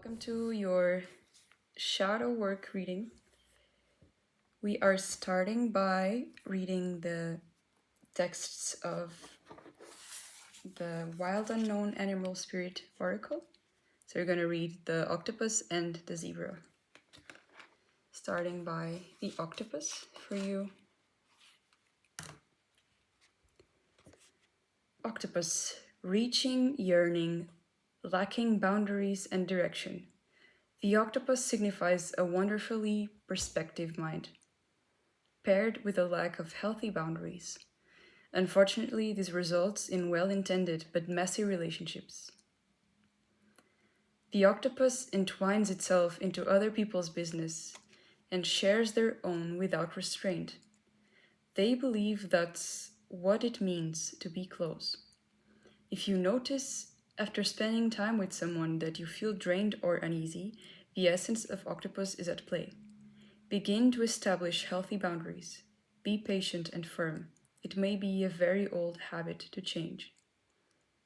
Welcome to your shadow work reading. We are starting by reading the texts of the Wild Unknown Animal Spirit Oracle. So you're going to read the octopus and the zebra. Starting by the octopus for you. Octopus, reaching, yearning, lacking boundaries and direction. The octopus signifies a wonderfully perspective mind, paired with a lack of healthy boundaries. Unfortunately, this results in well-intended but messy relationships. The octopus entwines itself into other people's business and shares their own without restraint. They believe that's what it means to be close. If you notice after spending time with someone that you feel drained or uneasy, the essence of octopus is at play. Begin to establish healthy boundaries. Be patient and firm. It may be a very old habit to change.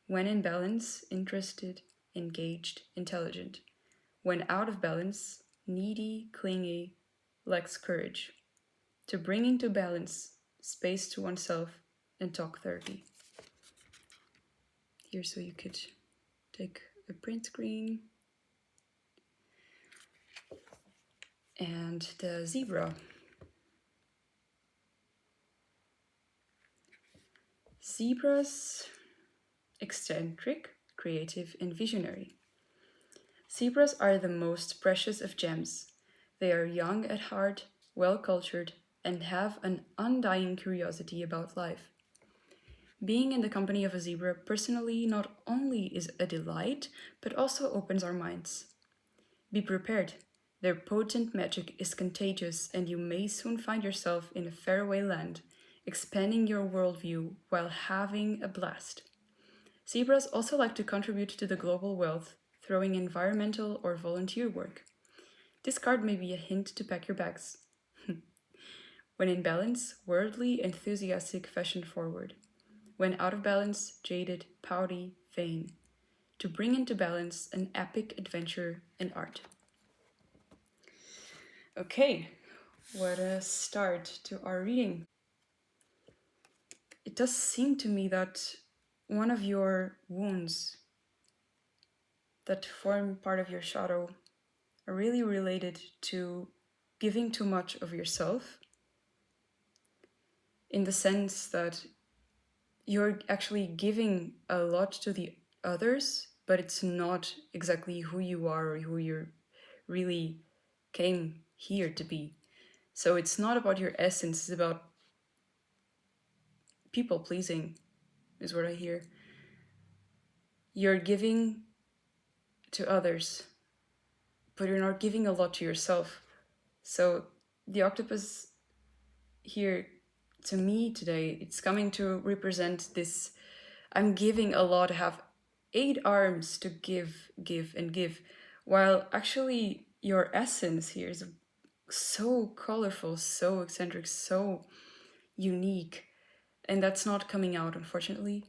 When in balance, interested, engaged, intelligent. When out of balance, needy, clingy, lacks courage. To bring into balance, space to oneself, and talk therapy. Here, so you could take a print screen. And the zebra. Zebras, eccentric, creative, and visionary. Zebras are the most precious of gems. They are young at heart, well-cultured, and have an undying curiosity about life. Being in the company of a zebra personally not only is a delight, but also opens our minds. Be prepared. Their potent magic is contagious, and you may soon find yourself in a faraway land, expanding your worldview while having a blast. Zebras also like to contribute to the global wealth, throwing environmental or volunteer work. This card may be a hint to pack your bags. When in balance, worldly, enthusiastic, fashion forward. When out of balance, jaded, pouty, vain. To bring into balance an epic adventure and art. Okay, what a start to our reading. It does seem to me that one of your wounds that form part of your shadow are really related to giving too much of yourself, in the sense that you're actually giving a lot to the others, but it's not exactly who you are or who you really came here to be. So it's not about your essence, it's about people pleasing, is what I hear. You're giving to others, but you're not giving a lot to yourself. So the octopus here, to me today, it's coming to represent this: I'm giving a lot, I have 8 arms to give, and give, while actually your essence here is so colorful, so eccentric, so unique, and that's not coming out, unfortunately.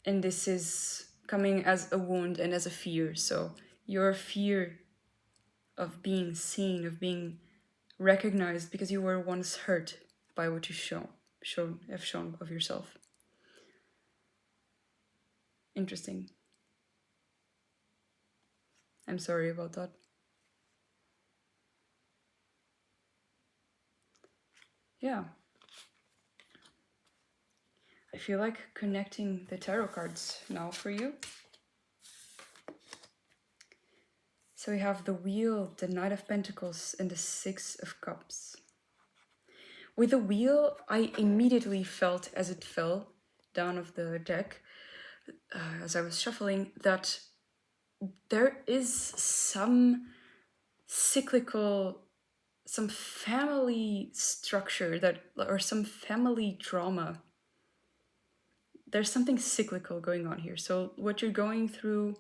And this is coming as a wound and as a fear. So your fear of being seen, of being recognized because you were once hurt by what you have shown of yourself. Interesting. I'm sorry about that. Yeah. I feel like connecting the tarot cards now for you. So we have the Wheel, the Knight of Pentacles, and the Six of Cups. With the Wheel, I immediately felt, as it fell down of the deck, as I was shuffling, that there is some cyclical, some family structure or some family drama. There's something cyclical going on here. So what you're going through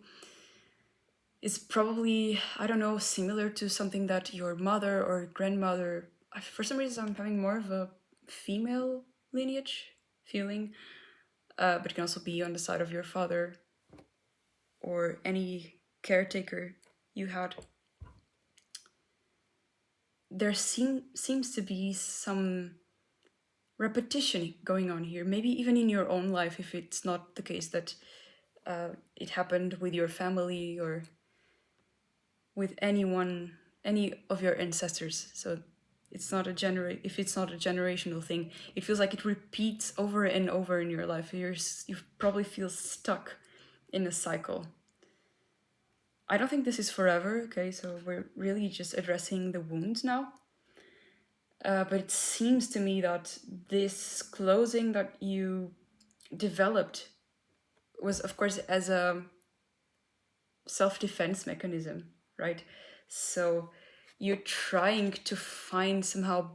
is probably, I don't know, similar to something that your mother or grandmother, for some reason I'm having more of a female lineage feeling, but it can also be on the side of your father or any caretaker you had, there seems to be some repetition going on here. Maybe even in your own life, if it's not the case that it happened with your family or with anyone, any of your ancestors. So it's not if it's not a generational thing, it feels like it repeats over and over in your life. You probably feel stuck in a cycle. I don't think this is forever, okay? So we're really just addressing the wounds now. But it seems to me that this closing that you developed was, of course, as a self-defense mechanism, right? So you're trying to find somehow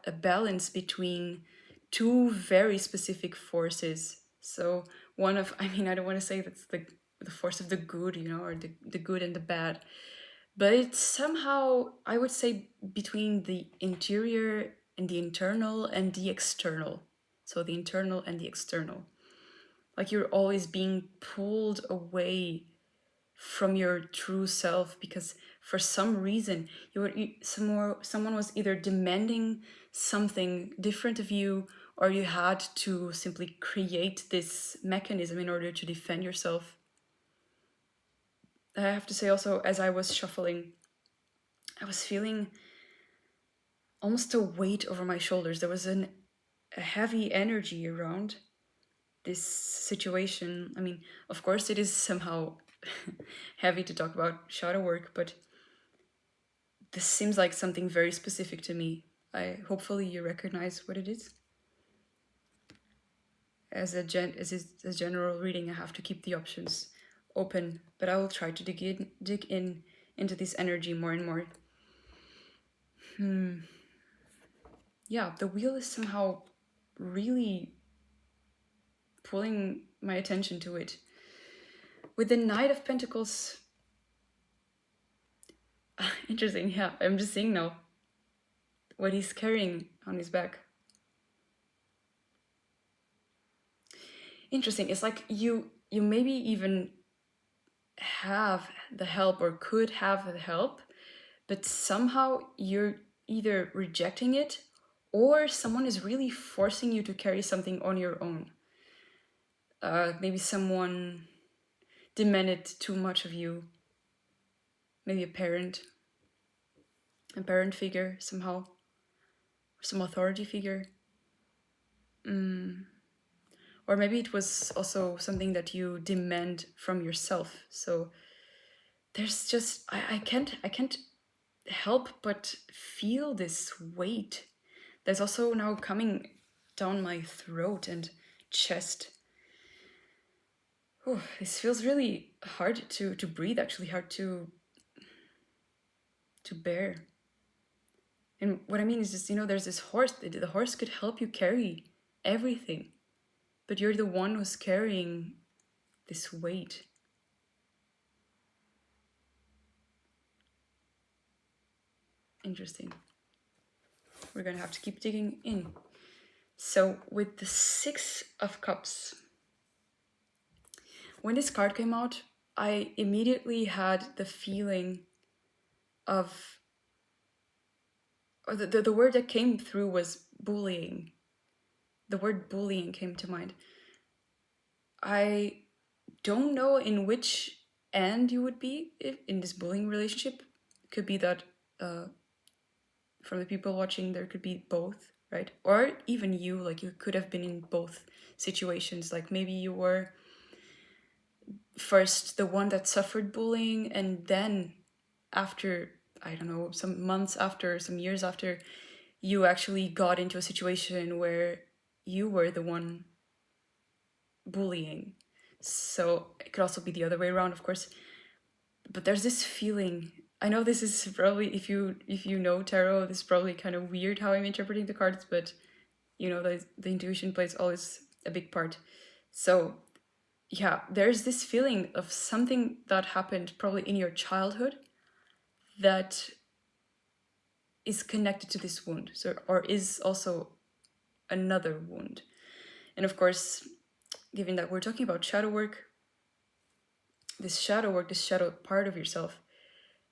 a balance between two very specific forces. So one of, I mean, I don't want to say that's the force of the good, or the good and the bad, but it's somehow, I would say, between the interior and the internal and the external. So the internal and the external. Like you're always being pulled away from your true self because for some reason someone was either demanding something different of you, or you had to simply create this mechanism in order to defend yourself. I have to say also, as I was shuffling, I was feeling almost a weight over my shoulders. There was a heavy energy around this situation. I mean, of course it is somehow heavy to talk about shadow work, but this seems like something very specific to me. Hopefully you recognize what it is. As a general reading, I have to keep the options open, but I will try to dig in into this energy more and more. Yeah, the wheel is somehow really pulling my attention to it. With the Knight of Pentacles, interesting, yeah, I'm just seeing now what he's carrying on his back. Interesting, it's like you maybe even have the help or could have the help, but somehow you're either rejecting it or someone is really forcing you to carry something on your own. Maybe someone demanded too much of you. Maybe a parent figure somehow, some authority figure. Or maybe it was also something that you demand from yourself. So there's just, I can't help but feel this weight that's also now coming down my throat and chest. Oh, this feels really hard to breathe, actually hard to bear. And what I mean is just, there's this horse. The horse could help you carry everything, but you're the one who's carrying this weight. Interesting. We're gonna have to keep digging in. So with the Six of Cups, when this card came out, I immediately had the feeling of, or the word that came through was bullying. The word bullying came to mind. I don't know in which end you would be in this bullying relationship. It could be that from the people watching, there could be both, right? Or even you, like you could have been in both situations. Like maybe you were first the one that suffered bullying, and then after, I don't know, some months after, some years after, you actually got into a situation where you were the one bullying. So it could also be the other way around, of course. But there's this feeling. I know this is probably, if you know tarot, this is probably kind of weird how I'm interpreting the cards, but the intuition plays always a big part. So yeah, there's this feeling of something that happened probably in your childhood that is connected to this wound, or is also another wound. And of course, given that we're talking about shadow work, this shadow work, this shadow part of yourself,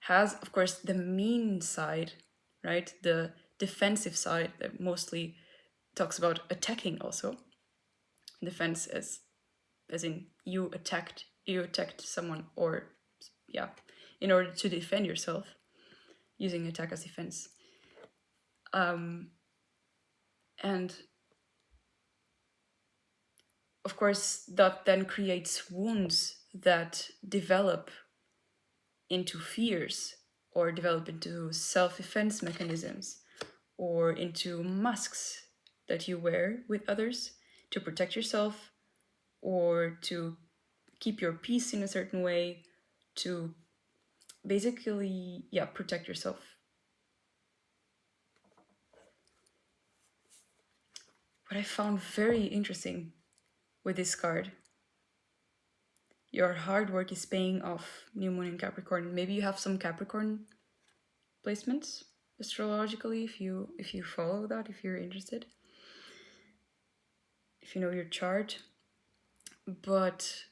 has, of course, the mean side, right? The defensive side that mostly talks about attacking also. Defense as in you attacked someone, or yeah, in order to defend yourself, using attack as defense. And of course, that then creates wounds that develop into fears or develop into self-defense mechanisms or into masks that you wear with others to protect yourself or to keep your peace in a certain way, to basically, yeah, protect yourself. What I found very interesting with this card, your hard work is paying off, new moon in Capricorn. Maybe you have some Capricorn placements astrologically, if you follow that, if you're interested, if you know your chart. But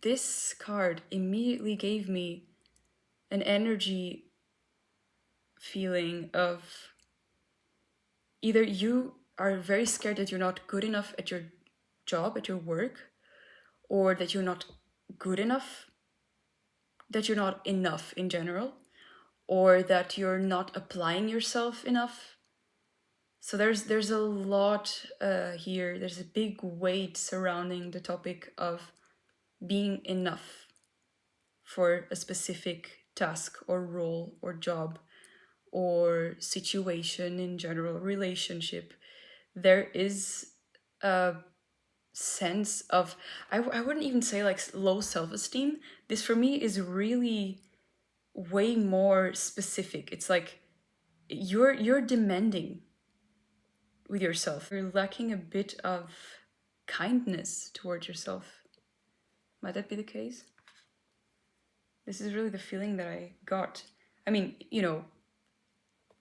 this card immediately gave me an energy feeling of either you are very scared that you're not good enough at your job, at your work, or that you're not good enough, that you're not enough in general, or that you're not applying yourself enough. So there's a lot here. There's a big weight surrounding the topic of being enough for a specific task or role or job or situation in general, relationship. There is a sense of, I wouldn't even say like low self-esteem. This for me is really way more specific. It's like you're demanding with yourself. You're lacking a bit of kindness towards yourself. Might that be the case? This is really the feeling that I got. I mean,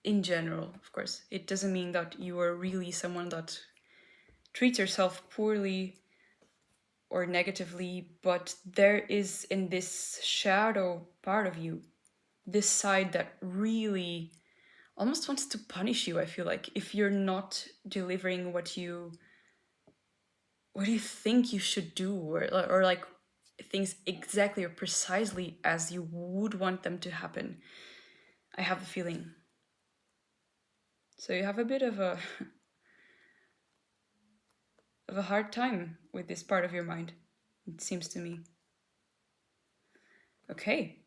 in general, of course, it doesn't mean that you are really someone that treats yourself poorly or negatively, but there is in this shadow part of you, this side that really almost wants to punish you, I feel like, if you're not delivering what you think you should do, or like things exactly or precisely as you would want them to happen. I have a feeling. So you have a bit of a hard time with this part of your mind, it seems to me. Okay.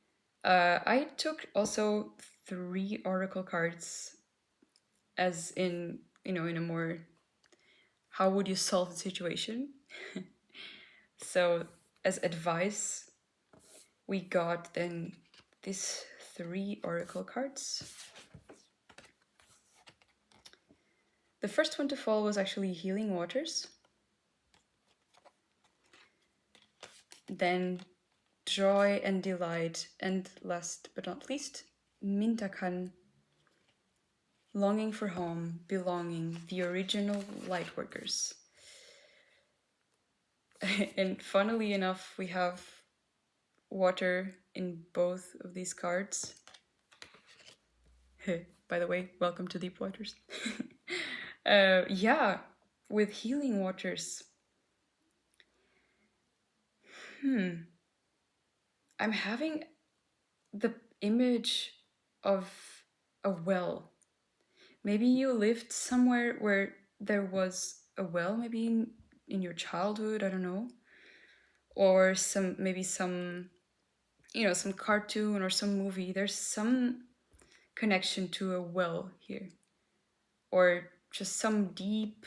I took also 3 oracle cards, as in, in a more, how would you solve the situation? So as advice, we got then these 3 oracle cards. The first one to fall was actually Healing Waters. Then Joy and Delight, and last but not least, Mintakan, Longing for Home, Belonging, the original Lightworkers. And funnily enough, we have water in both of these cards. By the way, welcome to Deep Waters. Yeah, with Healing Waters. I'm having the image of a well. Maybe you lived somewhere where there was a well, maybe in your childhood, I don't know. Or some cartoon or some movie. There's some connection to a well here. Or just some deep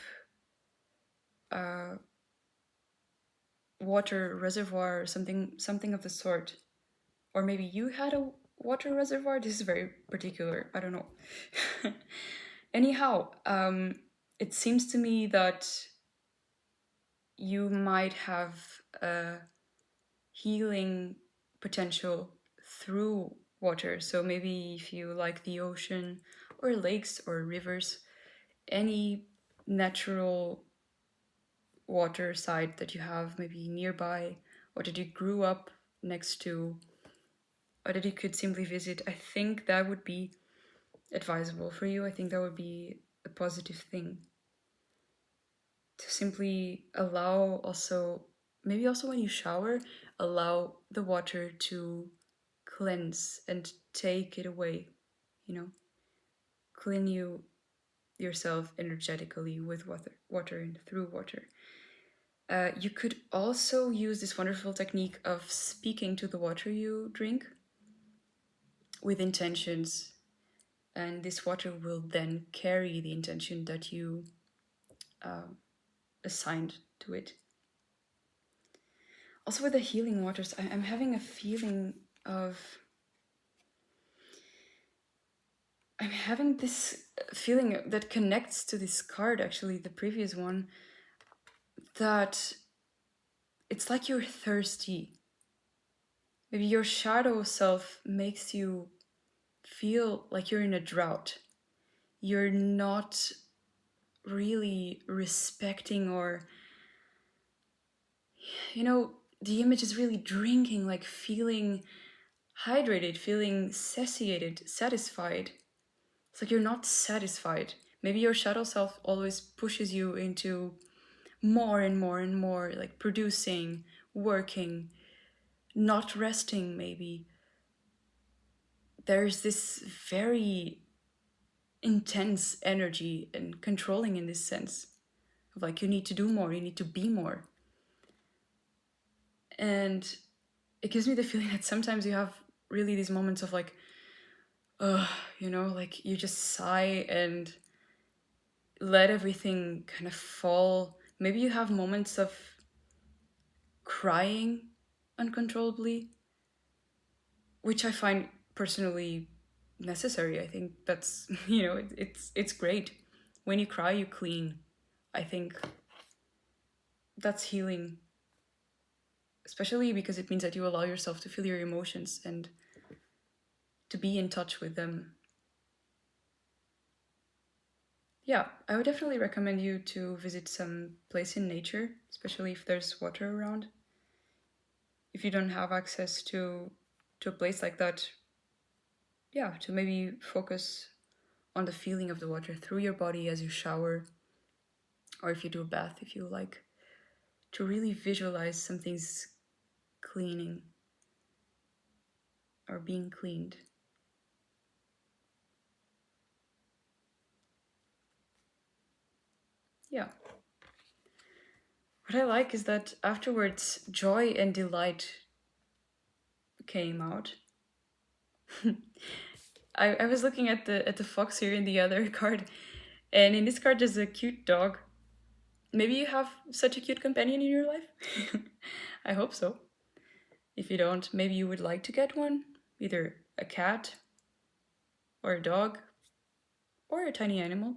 water reservoir or something of the sort. Or maybe you had a water reservoir. This is very particular, I don't know. Anyhow, it seems to me that you might have a healing potential through water. So maybe if you like the ocean or lakes or rivers, any natural water site that you have maybe nearby, or that you grew up next to, or that you could simply visit, I think that would be advisable for you. I think that would be a positive thing. To simply allow also, maybe also when you shower, allow the water to cleanse and take it away, you know, clean yourself energetically with water and through water. You could also use this wonderful technique of speaking to the water you drink with intentions, and this water will then carry the intention that you assigned to it. Also, with the healing waters, I'm having a feeling of. I'm having this feeling that connects to this card, actually, the previous one, that it's like you're thirsty. Maybe your shadow self makes you feel like you're in a drought. You're not really respecting, or, the image is really drinking, like feeling hydrated, feeling satiated, satisfied. It's like you're not satisfied. Maybe your shadow self always pushes you into more and more and more, like producing, working, not resting, maybe. There's this very intense energy and controlling in this sense of like, you need to do more, you need to be more. And it gives me the feeling that sometimes you have really these moments of like, like you just sigh and let everything kind of fall. Maybe you have moments of crying uncontrollably, which I find personally necessary. I think that's, it's great. When you cry, you clean. I think that's healing, especially because it means that you allow yourself to feel your emotions and to be in touch with them. Yeah, I would definitely recommend you to visit some place in nature, especially if there's water around. If you don't have access to a place like that, yeah, to maybe focus on the feeling of the water through your body as you shower, or if you do a bath, if you like, to really visualize something's cleaning or being cleaned. Yeah. What I like is that afterwards, joy and delight came out. I was looking at the fox here in the other card, and in this card there's a cute dog. Maybe you have such a cute companion in your life. I hope so. If you don't, maybe you would like to get one, either a cat or a dog or a tiny animal.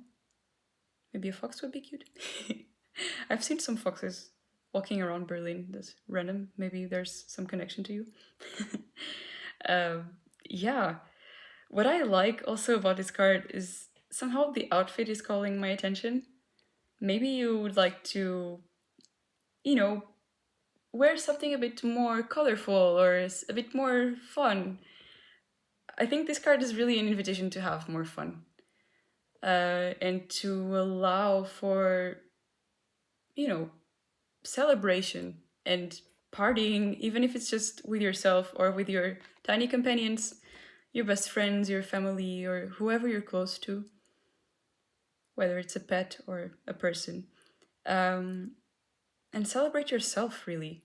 Maybe a fox would be cute. I've seen some foxes walking around Berlin. That's random. Maybe there's some connection to you. Yeah. What I like also about this card is somehow the outfit is calling my attention. Maybe you would like to, wear something a bit more colorful or a bit more fun. I think this card is really an invitation to have more fun. And to allow for, celebration and partying, even if it's just with yourself or with your tiny companions, your best friends, your family, or whoever you're close to, whether it's a pet or a person. And celebrate yourself, really.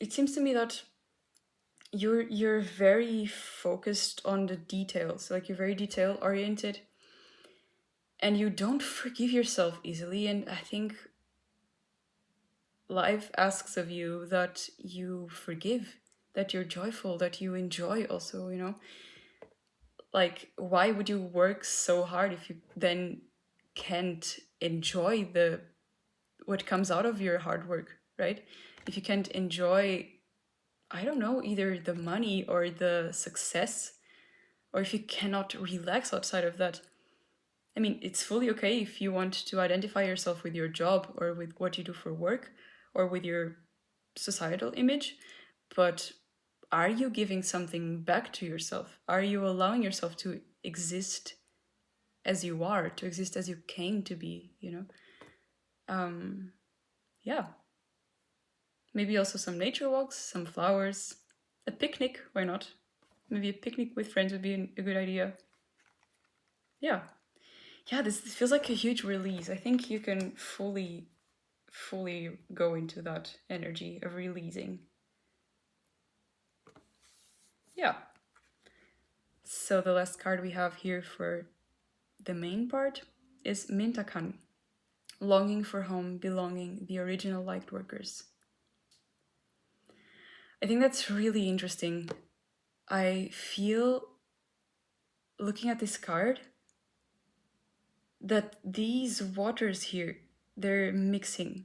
It seems to me that you're very focused on the details, like you're very detail oriented, and you don't forgive yourself easily. And I think life asks of you that you forgive, that you're joyful, that you enjoy also, like, why would you work so hard if you then can't enjoy what comes out of your hard work, right? If you can't enjoy, I don't know, either the money or the success, or if you cannot relax outside of that. I mean, it's fully okay if you want to identify yourself with your job or with what you do for work, or with your societal image, but are you giving something back to yourself? Are you allowing yourself to exist as you are, to exist as you came to be, you know? Yeah. Maybe also some nature walks, some flowers, a picnic, why not? Maybe a picnic with friends would be a good idea. Yeah. Yeah, this feels like a huge release. I think you can fully go into that energy of releasing. Yeah. So the last card we have here for the main part is Mintakan, longing for home, belonging, the original light workers. I think that's really interesting. I feel, looking at this card, that these waters here, they're mixing.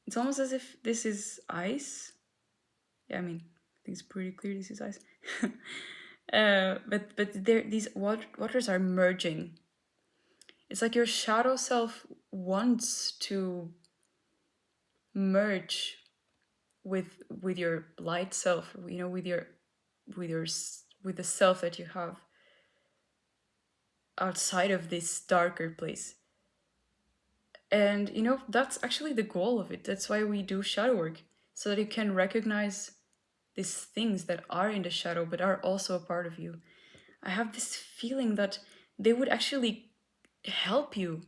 It's almost as if this is ice. Yeah, I mean, I think it's pretty clear this is ice. But these waters are merging. It's like your shadow self wants to merge with your light self, you know, with the self that you have outside of this darker place. And you know, that's actually the goal of it. That's why we do shadow work, so that you can recognize these things that are in the shadow but are also a part of you. I have this feeling that they would actually help you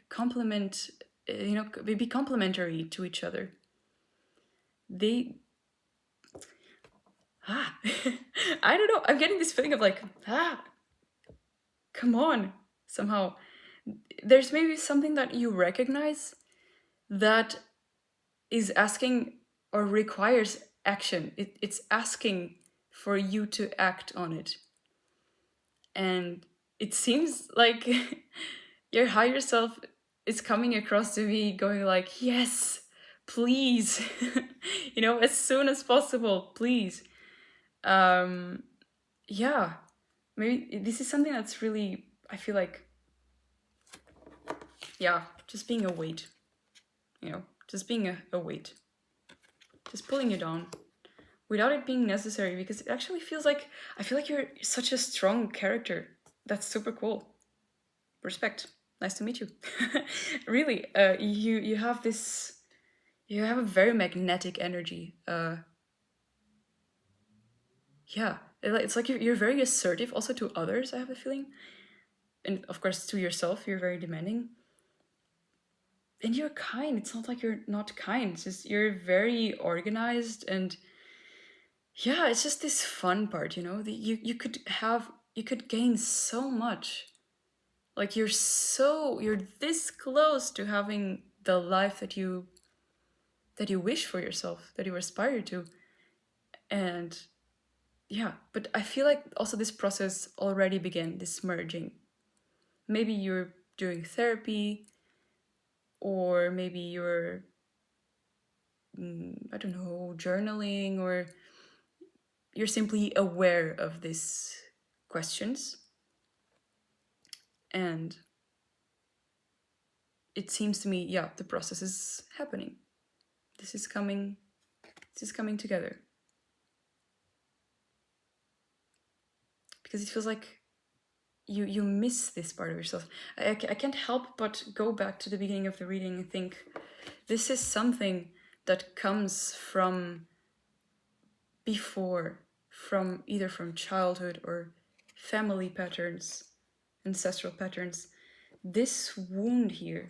complement, you know, be complementary to each other. They I don't know, I'm getting this feeling of like, come on, somehow. There's maybe something that you recognize that is asking or requires action. It's asking for you to act on it. And it seems like your higher self is coming across to me going like, yes, please, you know, as soon as possible, please. Yeah, maybe this is something that's really, I feel like, yeah, just being a weight, you know, just being a weight, just pulling you down without it being necessary, because it actually feels like, I feel like you're such a strong character. That's super cool. Respect. Nice to meet you. Really, you have this, you have a very magnetic energy. Yeah, it's like you're very assertive also to others, I have a feeling. And of course to yourself, you're very demanding. And you're kind. It's not like you're not kind. It's just you're very organized, and yeah, it's just this fun part, you know. You could gain so much. Like you're this close to having the life that you wish for yourself, that you aspire to. And yeah, but I feel like also this process already began, this merging. Maybe you're doing therapy, or maybe you're, I don't know, journaling, or you're simply aware of these questions. And it seems to me, yeah, the process is happening. This is coming together. Because it feels like you miss this part of yourself. I can't help but go back to the beginning of the reading and think this is something that comes from before, from either from childhood or family patterns, ancestral patterns. This wound here,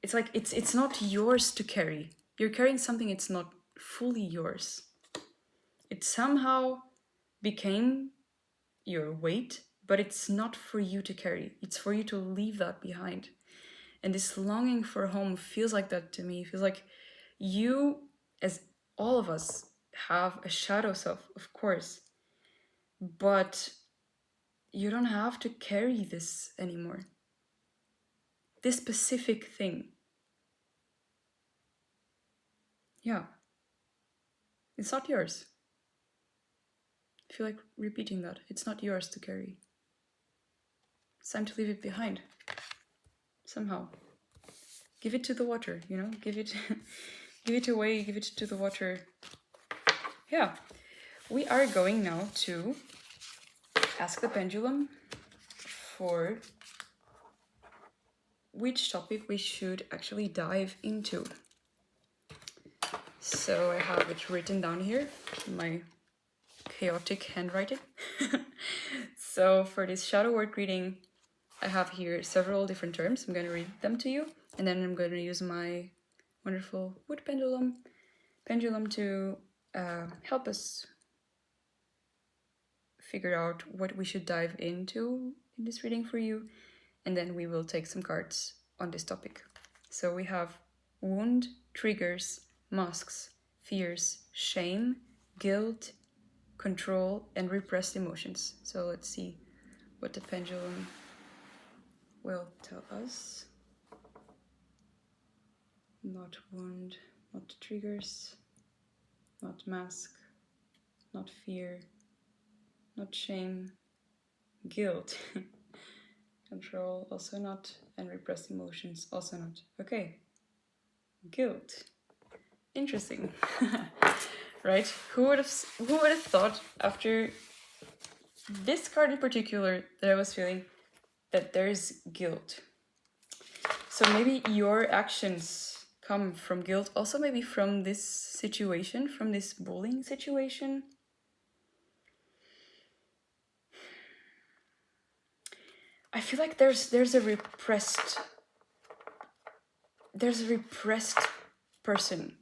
it's like it's not yours to carry. You're carrying something, it's not fully yours. It somehow became your weight, but it's not for you to carry. It's for you to leave that behind. And this longing for home feels like that to me. It feels like you, as all of us, have a shadow self, of course, but you don't have to carry this anymore. This specific thing. Yeah. It's not yours. I feel like repeating that. It's not yours to carry. It's time to leave it behind. Somehow. give it to the water, you know, give it give it away, give it to the water. Yeah, we are going now to ask the pendulum for which topic we should actually dive into. So I have it written down here in my chaotic handwriting. So for this shadow work reading, I have here several different terms. I'm going to read them to you, and then I'm going to use my wonderful wood pendulum to help us figure out what we should dive into in this reading for you, and then we will take some cards on this topic. So we have wound, triggers, masks, fears, shame, guilt, control, and repressed emotions. So let's see what the pendulum will tell us. Not wound, not triggers, not mask, not fear, not shame, guilt, control, also not, and repressed emotions, also not. Okay, guilt. Interesting. Right? Who would have thought after this card in particular that I was feeling that there's guilt? So maybe your actions come from guilt, also maybe from this situation, from this bullying situation. I feel like there's a repressed person.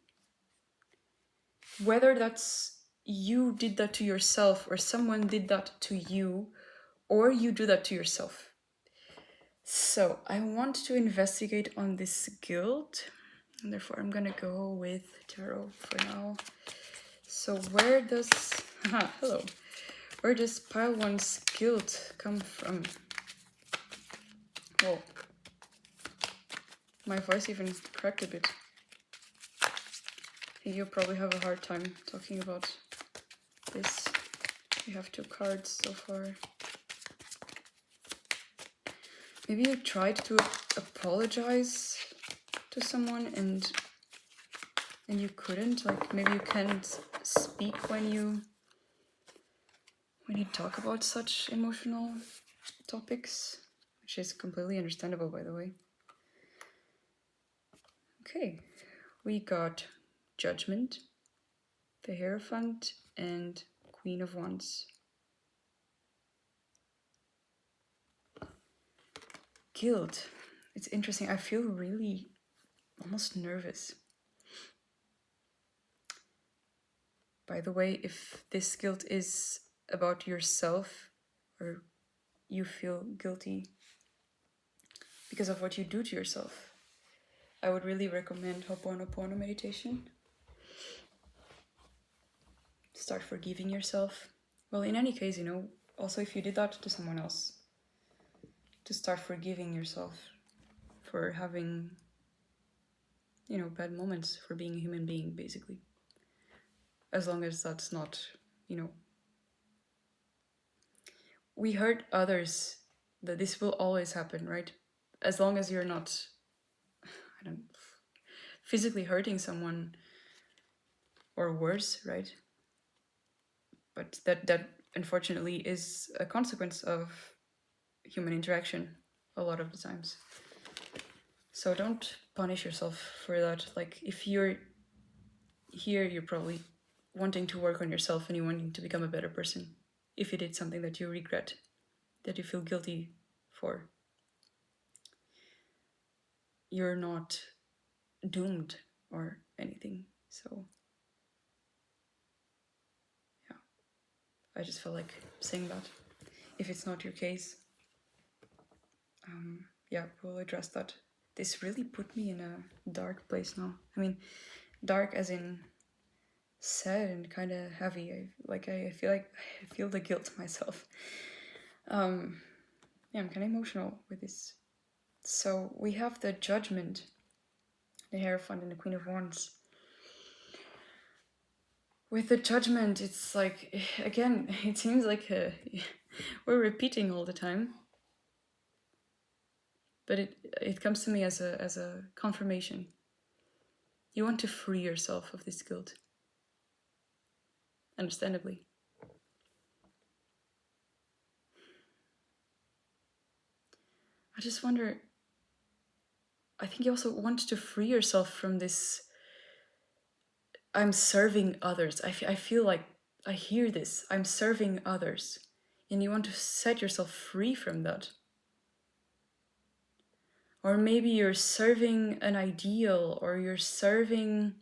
Whether that's you did that to yourself or someone did that to you, or you do that to yourself. So I want to investigate on this guilt, and therefore I'm gonna go with tarot for now. So where does hello, where does pile one's guilt come from? Whoa, my voice even cracked a bit. I think you'll probably have a hard time talking about this. We have 2 cards so far. Maybe you tried to apologize to someone and you couldn't. Like maybe you can't speak when you talk about such emotional topics, which is completely understandable, by the way. Okay, we got Judgment, the Hierophant, and Queen of Wands. Guilt. It's interesting. I feel really almost nervous. By the way, if this guilt is about yourself or you feel guilty because of what you do to yourself, I would really recommend Ho'oponopono meditation. Start forgiving yourself. Well, in any case, you know, also if you did that to someone else, to start forgiving yourself for having, you know, bad moments, for being a human being, basically. As long as that's not, you know, we hurt others, that this will always happen, right? As long as you're not, physically hurting someone or worse, right? But that unfortunately is a consequence of human interaction a lot of the times. So don't punish yourself for that. Like if you're here, you're probably wanting to work on yourself and you wanting to become a better person. If you did something that you regret, that you feel guilty for, you're not doomed or anything. So yeah, I just felt like saying that. If it's not your case, yeah, we'll address that. This really put me in a dark place now. I mean, dark as in sad and kind of heavy. I feel the guilt myself. Yeah, I'm kind of emotional with this. So we have the Judgment, the Hierophant, and the Queen of Wands. With the Judgment, it's like, again, it seems like we're repeating all the time. but it comes to me as a confirmation. You want to free yourself of this guilt, understandably. I just wonder, I think you also want to free yourself from this I'm serving others. I feel like I hear this. I'm serving others. And you want to set yourself free from that. Or maybe you're serving an ideal, or you're serving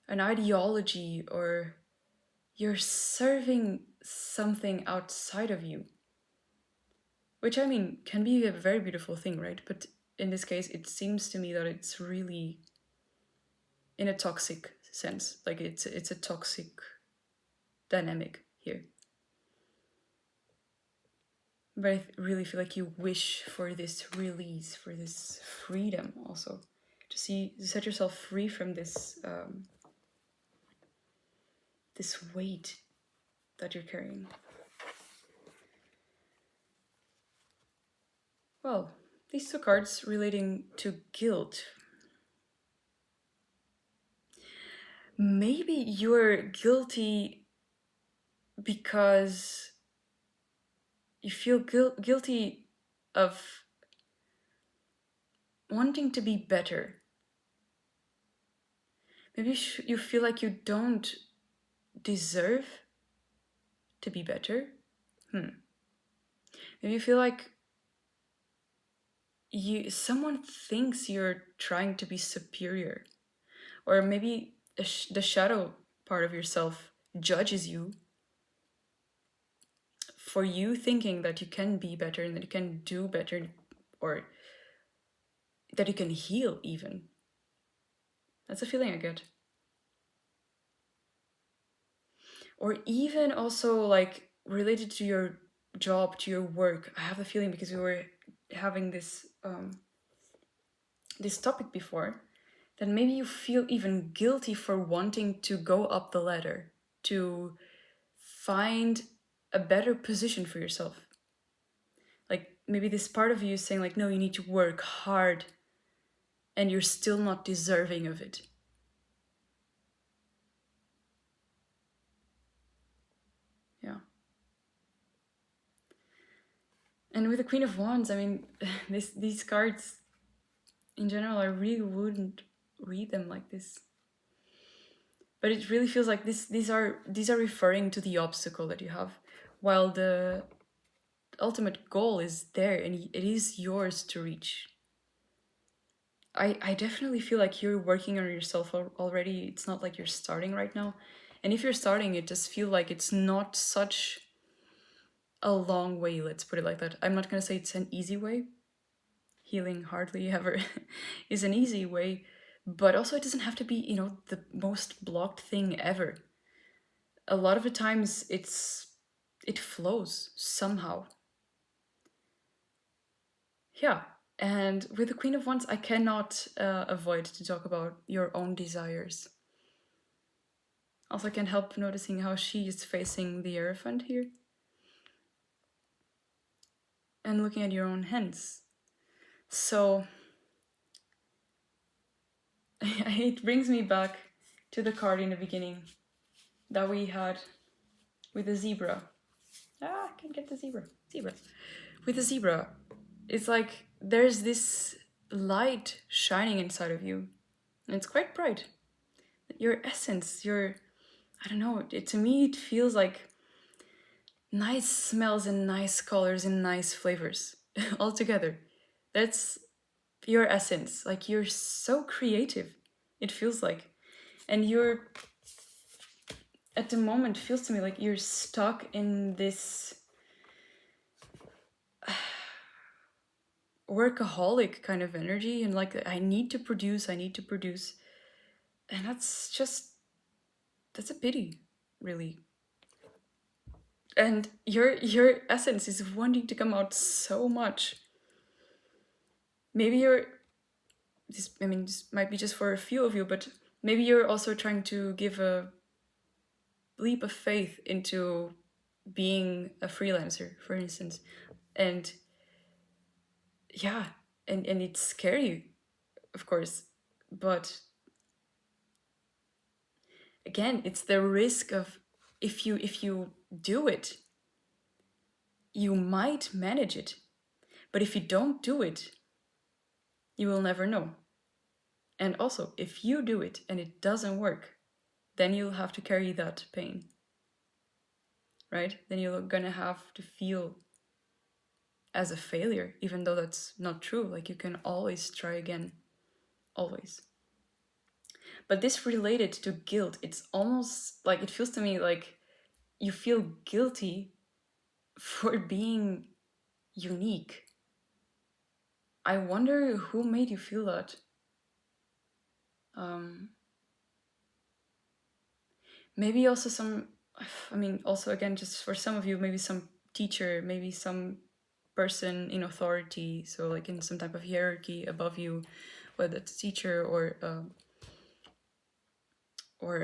an ideology, or you're serving something outside of you. Which, I mean, can be a very beautiful thing, right? But in this case, it seems to me that it's really in a toxic sense. Like it's a toxic dynamic here. But I really feel like you wish for this release, for this freedom also. To set yourself free from this this weight that you're carrying. Well, these two cards relating to guilt. Maybe you're guilty because you feel guilty of wanting to be better. Maybe you feel like you don't deserve to be better. Maybe you feel like someone thinks you're trying to be superior, or maybe the shadow part of yourself judges you for you thinking that you can be better and that you can do better, or that you can heal even. That's a feeling I get. Or even also like related to your job, to your work. I have a feeling, because we were having this this topic before, that maybe you feel even guilty for wanting to go up the ladder, to find a better position for yourself. Like maybe this part of you is saying like, no, you need to work hard, and you're still not deserving of it. Yeah. And with the Queen of Wands, I mean, these cards in general, I really wouldn't read them like this. But it really feels like these are referring to the obstacle that you have, while the ultimate goal is there and it is yours to reach. I definitely feel like you're working on yourself already. It's not like you're starting right now. And if you're starting, it does feel like it's not such a long way, let's put it like that. I'm not going to say it's an easy way. Healing hardly ever is an easy way, but also it doesn't have to be, the most blocked thing ever. A lot of the times it flows somehow. Yeah. And with the Queen of Wands, I cannot avoid to talk about your own desires. Also, I can't help noticing how she is facing the Hierophant here. And looking at your own hands. So, it brings me back to the card in the beginning that we had with the zebra. I can't get the zebra. With the zebra, it's like there's this light shining inside of you. And it's quite bright. Your essence, I don't know, to me it feels like nice smells and nice colors and nice flavors all together. That's your essence. Like you're so creative, it feels like. And you're, at the moment, feels to me like you're stuck in this workaholic kind of energy, and like I need to produce. And that's a pity, really. And your essence is wanting to come out so much. Maybe this might be just for a few of you, but maybe you're also trying to give a leap of faith into being a freelancer, for instance. And yeah, and it's scary, of course, but again, it's the risk of, if you do it, you might manage it, but if you don't do it, you will never know. And also, if you do it and it doesn't work, then you'll have to carry that pain, right? Then you're gonna have to feel as a failure, even though that's not true. Like, you can always try again, always. But this related to guilt, it's almost like, it feels to me like you feel guilty for being unique. I wonder who made you feel that. Maybe also also again, just for some of you, maybe some teacher, maybe some person in authority, so like in some type of hierarchy above you, whether it's a teacher or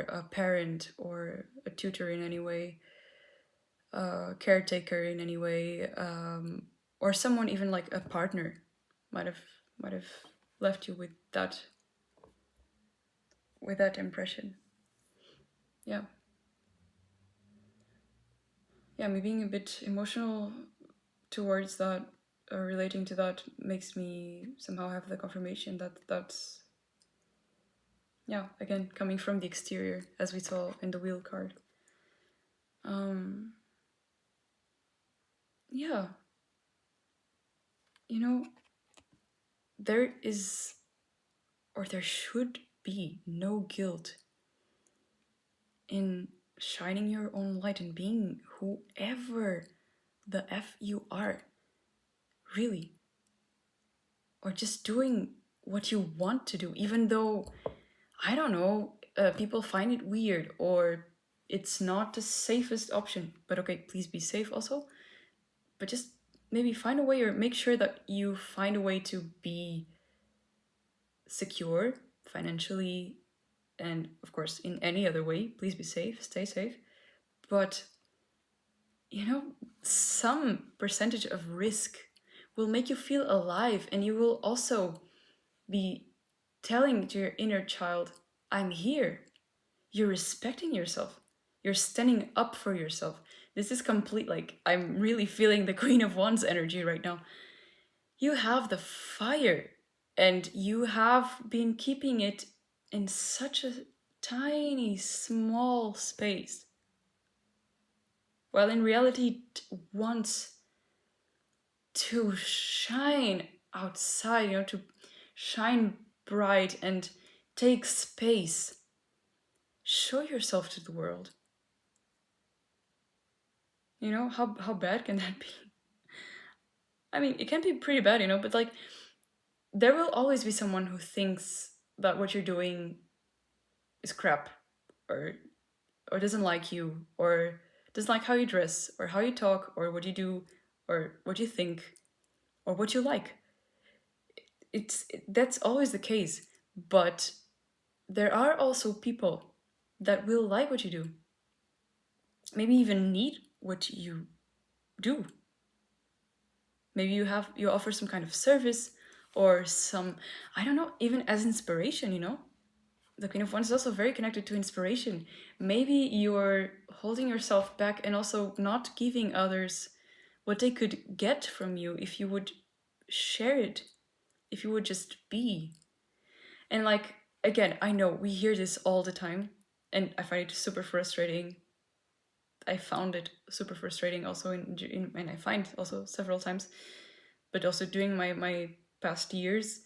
a parent or a tutor in any way, caretaker in any way, or someone even like a partner might have left you with that impression. Yeah. Yeah, me being a bit emotional towards that, or relating to that, makes me somehow have the confirmation that that's, yeah, again, coming from the exterior, as we saw in the wheel card. Yeah. There is, or there should be, no guilt in shining your own light and being whoever the F you are, really. Or just doing what you want to do, even though, I don't know, people find it weird or it's not the safest option. But okay, please be safe also. But just maybe find a way, or make sure that you find a way to be secure financially, and of course in any other way. Please be safe, stay safe. But some percentage of risk will make you feel alive, and you will also be telling to your inner child, I'm here. You're respecting yourself. You're standing up for yourself. This is complete, like, I'm really feeling the Queen of Wands energy right now. You have the fire, and you have been keeping it in such a tiny, small space. While in reality, it wants to shine outside, to shine bright and take space. Show yourself to the world. How bad can that be? I mean, it can be pretty bad, but like, there will always be someone who thinks that what you're doing is crap, or doesn't like you, or doesn't like how you dress, or how you talk, or what you do, or what you think, or what you like. That's always the case. But there are also people that will like what you do, maybe even need what you do. Maybe you offer some kind of service, or some, I don't know, even as inspiration. The Queen of Wands is also very connected to inspiration. Maybe you're holding yourself back and also not giving others what they could get from you if you would share it, if you would just be. And like, again, I know we hear this all the time, and I find it super frustrating. I found it super frustrating also and I find also several times, but also during my past years,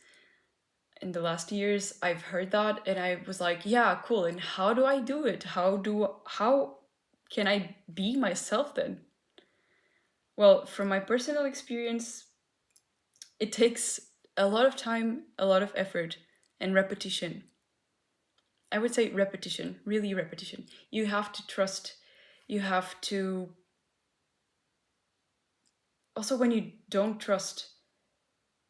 in the last years, I've heard that, and I was like, yeah, cool. And how do I do it? How can I be myself then? Well, from my personal experience, it takes a lot of time, a lot of effort, and repetition. I would say repetition, really repetition. You have to trust. You have to. Also, when you don't trust,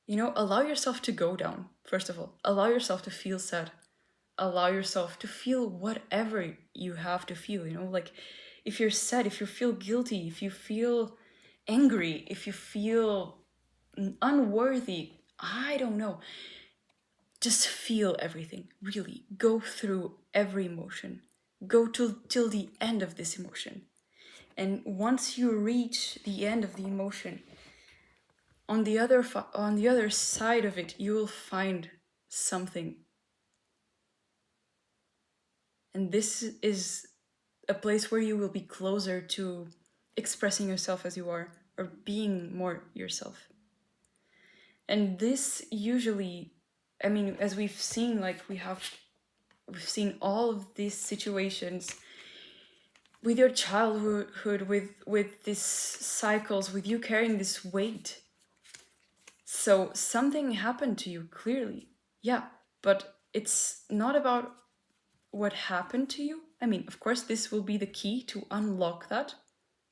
allow yourself to go down, first of all. Allow yourself to feel sad. Allow yourself to feel whatever you have to feel, like, if you're sad, if you feel guilty, if you feel angry, if you feel unworthy, I don't know. Just feel everything, really. Go through every emotion. Go till the end of this emotion. And once you reach the end of the emotion, on the other side of it, you will find something. And this is a place where you will be closer to expressing yourself as you are, or being more yourself. And this usually, I mean, as we've seen, like we've seen all of these situations with your childhood, with these cycles, with you carrying this weight. So something happened to you, clearly. Yeah, but it's not about what happened to you. I mean, of course, this will be the key to unlock that.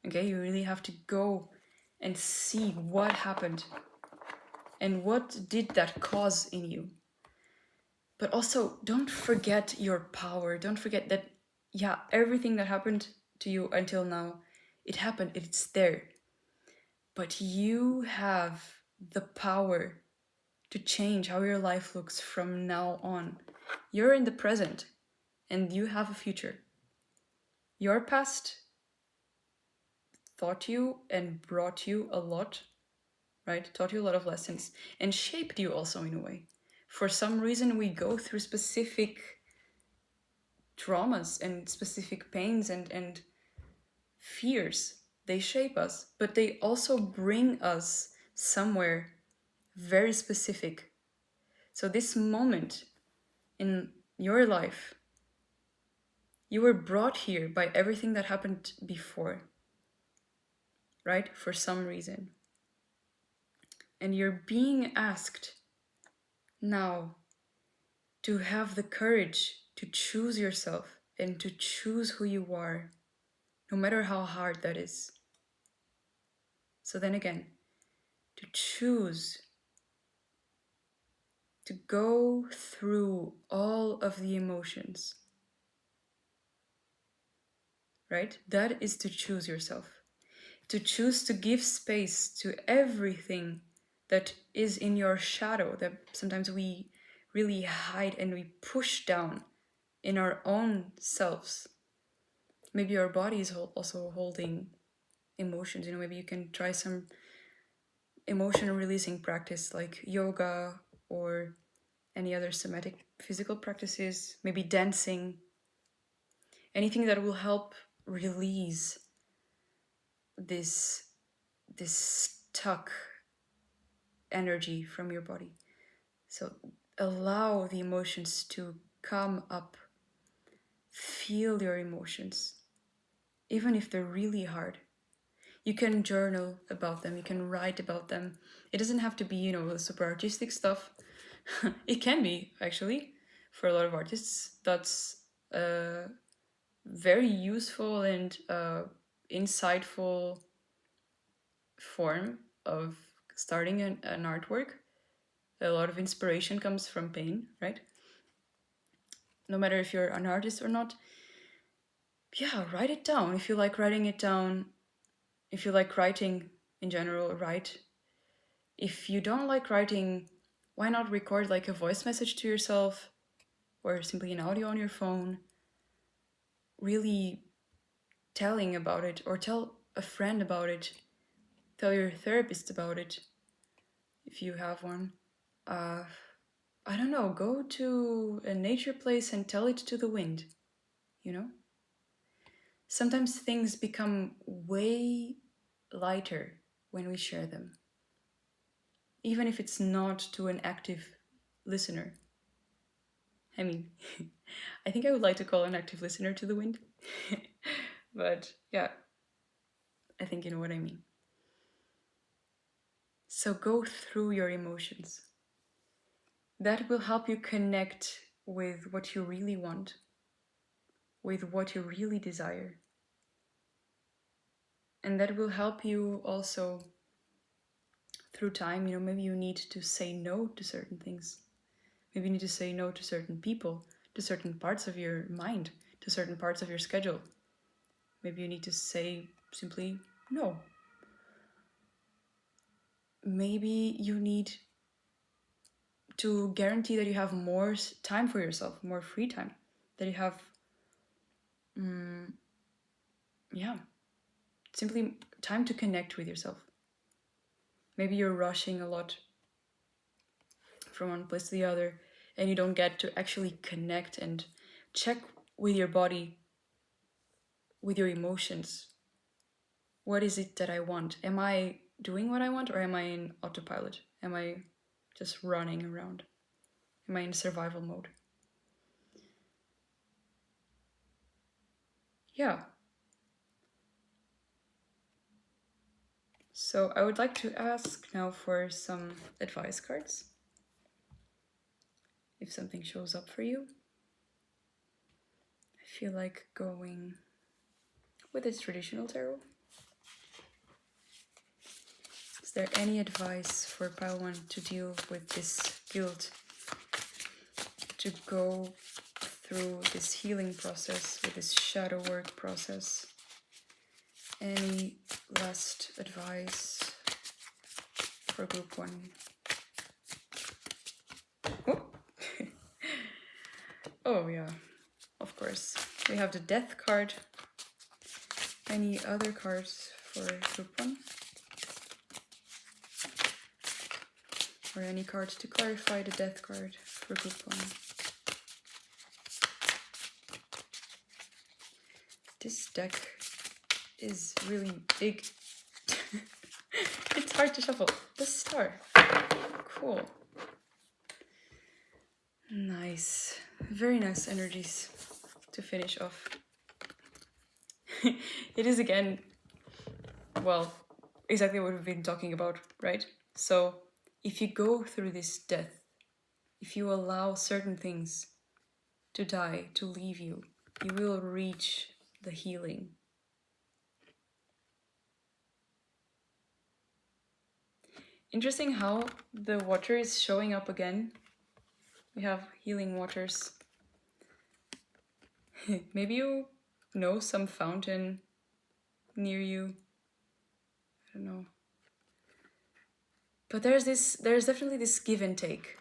Okay, you really have to go and see what happened and what did that cause in you. But also, don't forget your power. Don't forget that, yeah, everything that happened to you until now, it happened, it's there. But you have the power to change how your life looks from now on. You're in the present and you have a future. Your past taught you and brought you a lot, right? Taught you a lot of lessons and shaped you also in a way. For some reason, we go through specific traumas and specific pains and fears. They shape us, but they also bring us somewhere very specific. So this moment in your life, you were brought here by everything that happened before, right? For some reason. And you're being asked now to have the courage to choose yourself and to choose who you are, no matter how hard that is. So then again, to choose to go through all of the emotions, right? That is to choose yourself. To choose to give space to everything that is in your shadow, that sometimes we really hide and we push down in our own selves. Maybe our body is also holding emotions. Maybe you can try some emotion releasing practice like yoga or any other somatic physical practices, maybe dancing, anything that will help release this stuck energy from your body. So allow the emotions to come up. Feel your emotions, even if they're really hard. You can journal about them, you can write about them. It doesn't have to be, super artistic stuff. It can be, actually, for a lot of artists. That's a very useful and insightful form of starting an artwork. A lot of inspiration comes from pain, right? No matter if you're an artist or not. Yeah, write it down. If you like writing it down, if you like writing in general, write. If you don't like writing, why not record like a voice message to yourself or simply an audio on your phone, really telling about it, or tell a friend about it, tell your therapist about it if you have one. I don't know, go to a nature place and tell it to the wind, Sometimes things become way lighter when we share them, even if it's not to an active listener. I mean, I think I would like to call an active listener to the wind. But yeah, I think you know what I mean. So go through your emotions. That will help you connect with what you really want, with what you really desire. And that will help you also through time. Maybe you need to say no to certain things. Maybe you need to say no to certain people, to certain parts of your mind, to certain parts of your schedule. Maybe you need to say simply no. Maybe you need to guarantee that you have more time for yourself, more free time, that you have, simply time to connect with yourself. Maybe you're rushing a lot from one place to the other, and you don't get to actually connect and check with your body, with your emotions. What is it that I want? Am I doing what I want, or am I in autopilot? Am I just running around? Am I in survival mode? Yeah. So I would like to ask now for some advice cards. If something shows up for you. I feel like going with this traditional tarot. Is there any advice for pile 1 to deal with this guilt? To go through this healing process, with this shadow work process? Any last advice for group 1? Oh, oh yeah, of course. We have the death card. Any other cards for group 1? Or any cards to clarify the death card for group 1? This deck is really big. It's hard to shuffle. The star. Cool. Nice. Very nice energies to finish off. It is again, well, exactly what we've been talking about, right? So if you go through this death, if you allow certain things to die, to leave you, you will reach the healing. Interesting how the water is showing up again. We have healing waters. Maybe you know some fountain near you. I don't know. But there's definitely this give and take.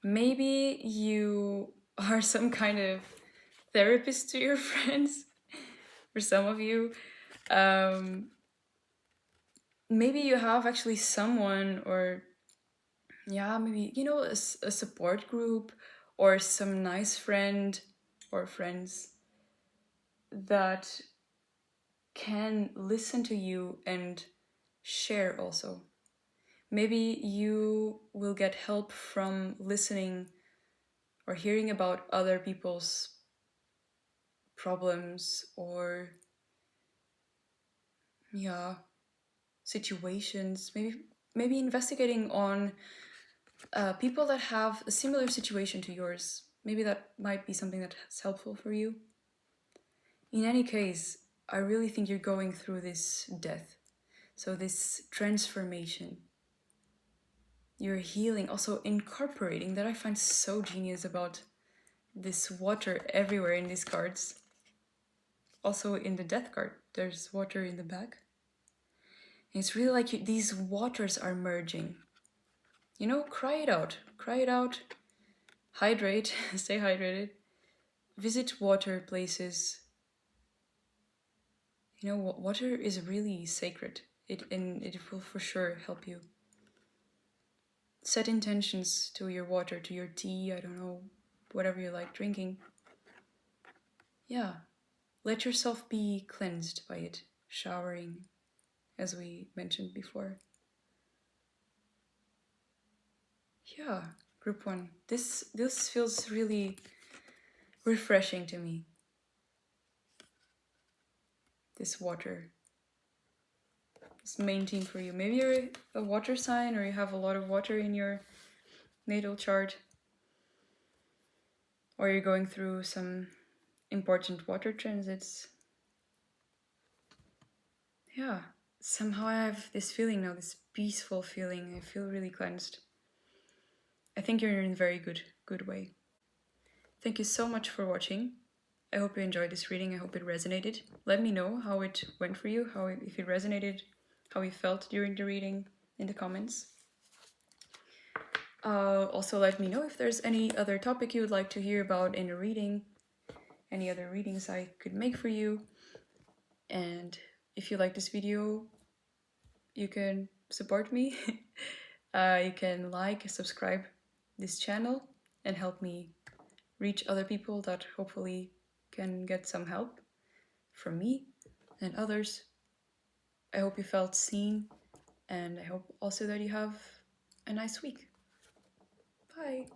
Maybe you are some kind of therapist to your friends. For some of you, maybe you have actually someone, or maybe, you know, a support group or some nice friend or friends that can listen to you and share also. Maybe you will get help from listening or hearing about other people's problems or situations. Maybe investigating on people that have a similar situation to yours. Maybe that might be something that's helpful for you. In any case, I really think you're going through this death. So this transformation. You're healing, also incorporating, that I find so genius about this water everywhere in these cards. Also in the death card, there's water in the back. And it's really like these waters are merging. You know, cry it out. Cry it out. Hydrate. Stay hydrated. Visit water places. You know, water is really sacred. It will for sure help you. Set intentions to your water, to your tea, I don't know, whatever you like drinking. Yeah. Let yourself be cleansed by it. Showering, as we mentioned before. Yeah, group 1. This feels really refreshing to me. This water. This main theme for you. Maybe you're a water sign, or you have a lot of water in your natal chart. Or you're going through some important water transits. Yeah, somehow I have this feeling now, this peaceful feeling. I feel really cleansed. I think you're in a very good way. Thank you so much for watching. I hope you enjoyed this reading. I hope it resonated. Let me know how it went for you, if it resonated, how you felt during the reading in the comments. Also, let me know if there's any other topic you would like to hear about in a reading, any other readings I could make for you. And if you like this video, you can support me. You can like, subscribe this channel, and help me reach other people that hopefully can get some help from me and others. I hope you felt seen, and I hope also that you have a nice week. Bye.